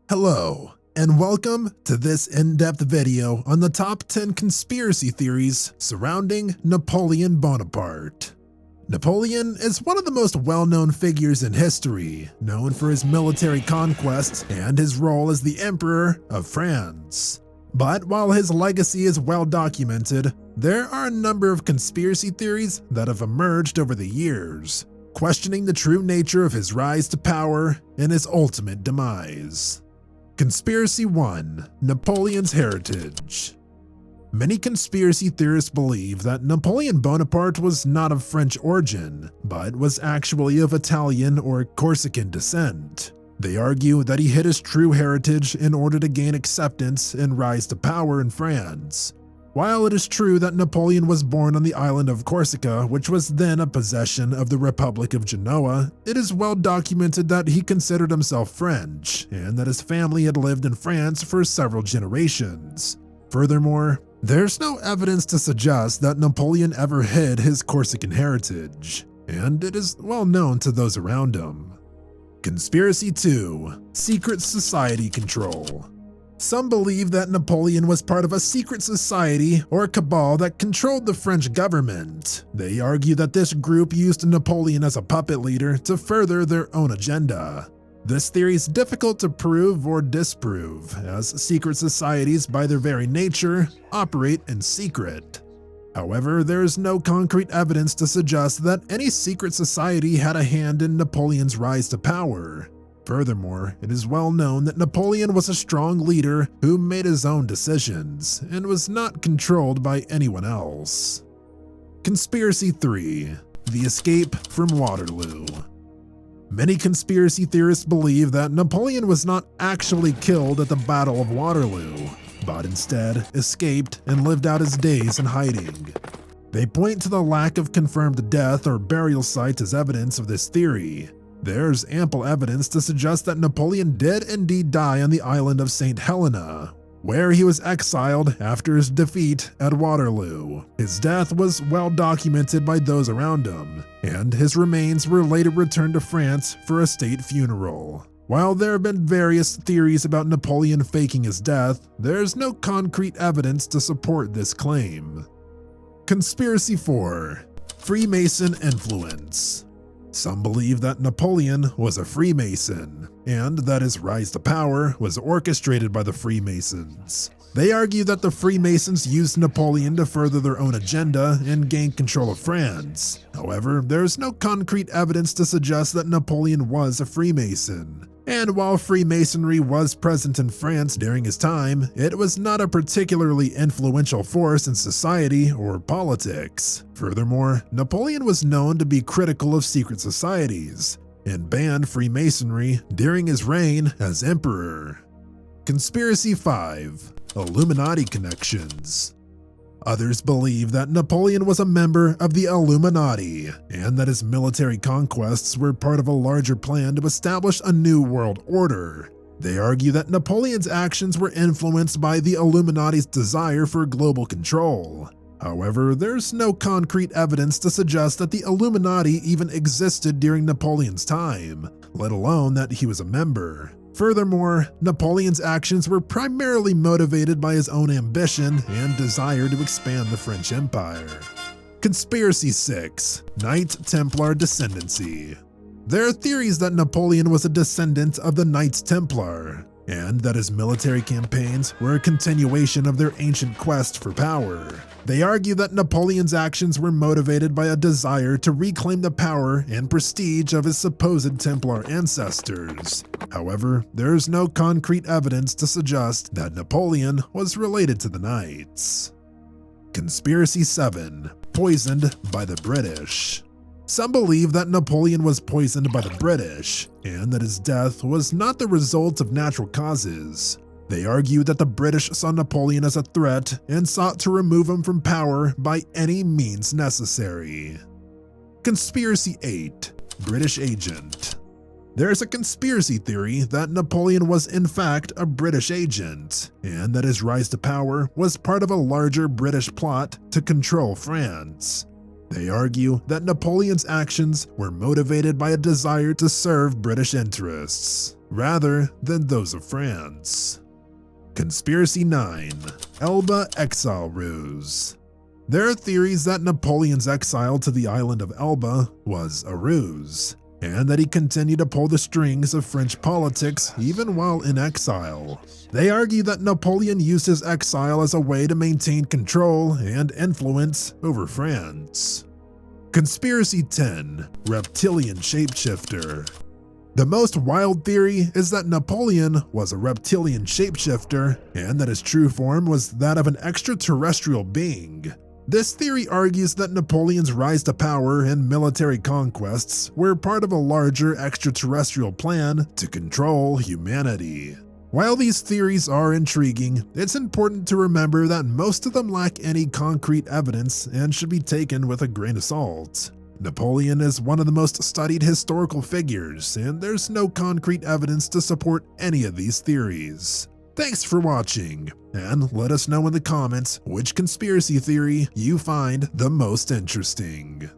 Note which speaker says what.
Speaker 1: Hello, and welcome to this in-depth video on the top 10 conspiracy theories surrounding Napoleon Bonaparte. Napoleon is one of the most well-known figures in history, known for his military conquests and his role as the Emperor of France. But while his legacy is well documented, there are a number of conspiracy theories that have emerged over the years, questioning the true nature of his rise to power and his ultimate demise. Conspiracy 1: Napoleon's Heritage. Many conspiracy theorists believe that Napoleon Bonaparte was not of French origin, but was actually of Italian or Corsican descent. They argue that he hid his true heritage in order to gain acceptance and rise to power in France. While it is true that Napoleon was born on the island of Corsica, which was then a possession of the Republic of Genoa, it is well documented that he considered himself French, and that his family had lived in France for several generations. Furthermore, there's no evidence to suggest that Napoleon ever hid his Corsican heritage, and it is well known to those around him. Conspiracy 2: Secret Society Control. Some believe that Napoleon was part of a secret society or cabal that controlled the French government. They argue that this group used Napoleon as a puppet leader to further their own agenda. This theory is difficult to prove or disprove, as secret societies, by their very nature, operate in secret. However, there is no concrete evidence to suggest that any secret society had a hand in Napoleon's rise to power. Furthermore, it is well known that Napoleon was a strong leader who made his own decisions and was not controlled by anyone else. Conspiracy 3: The Escape from Waterloo. Many conspiracy theorists believe that Napoleon was not actually killed at the Battle of Waterloo, but instead escaped and lived out his days in hiding. They point to the lack of confirmed death or burial sites as evidence of this theory. There's ample evidence to suggest that Napoleon did indeed die on the island of St. Helena, where he was exiled after his defeat at Waterloo. His death was well documented by those around him, and his remains were later returned to France for a state funeral. While there have been various theories about Napoleon faking his death, there's no concrete evidence to support this claim. Conspiracy 4: Freemason Influence. Some believe that Napoleon was a Freemason, and that his rise to power was orchestrated by the Freemasons. They argue that the Freemasons used Napoleon to further their own agenda and gain control of France. However, there is no concrete evidence to suggest that Napoleon was a Freemason. And while Freemasonry was present in France during his time, it was not a particularly influential force in society or politics. Furthermore, Napoleon was known to be critical of secret societies and banned Freemasonry during his reign as emperor. Conspiracy 5: Illuminati Connections. Others believe that Napoleon was a member of the Illuminati, and that his military conquests were part of a larger plan to establish a new world order. They argue that Napoleon's actions were influenced by the Illuminati's desire for global control. However, there's no concrete evidence to suggest that the Illuminati even existed during Napoleon's time, let alone that he was a member. Furthermore, Napoleon's actions were primarily motivated by his own ambition and desire to expand the French Empire. Conspiracy 6: Knight Templar Descendancy. There are theories that Napoleon was a descendant of the Knights Templar, and that his military campaigns were a continuation of their ancient quest for power. They argue that Napoleon's actions were motivated by a desire to reclaim the power and prestige of his supposed Templar ancestors. However, there is no concrete evidence to suggest that Napoleon was related to the Knights. Conspiracy 7: Poisoned by the British. Some believe that Napoleon was poisoned by the British, and that his death was not the result of natural causes. They argue that the British saw Napoleon as a threat and sought to remove him from power by any means necessary. Conspiracy 8: British Agent. There is a conspiracy theory that Napoleon was in fact a British agent, and that his rise to power was part of a larger British plot to control France. They argue that Napoleon's actions were motivated by a desire to serve British interests, rather than those of France. Conspiracy 9. Elba Exile Ruse. There are theories that Napoleon's exile to the island of Elba was a ruse, and that he continued to pull the strings of French politics even while in exile. They argue that Napoleon used his exile as a way to maintain control and influence over France. Conspiracy 10. Reptilian ShapeShifter. The most wild theory is that Napoleon was a reptilian shapeshifter and that his true form was that of an extraterrestrial being. This theory argues that Napoleon's rise to power and military conquests were part of a larger extraterrestrial plan to control humanity. While these theories are intriguing, it's important to remember that most of them lack any concrete evidence and should be taken with a grain of salt. Napoleon is one of the most studied historical figures, and there's no concrete evidence to support any of these theories. Thanks for watching, and let us know in the comments which conspiracy theory you find the most interesting.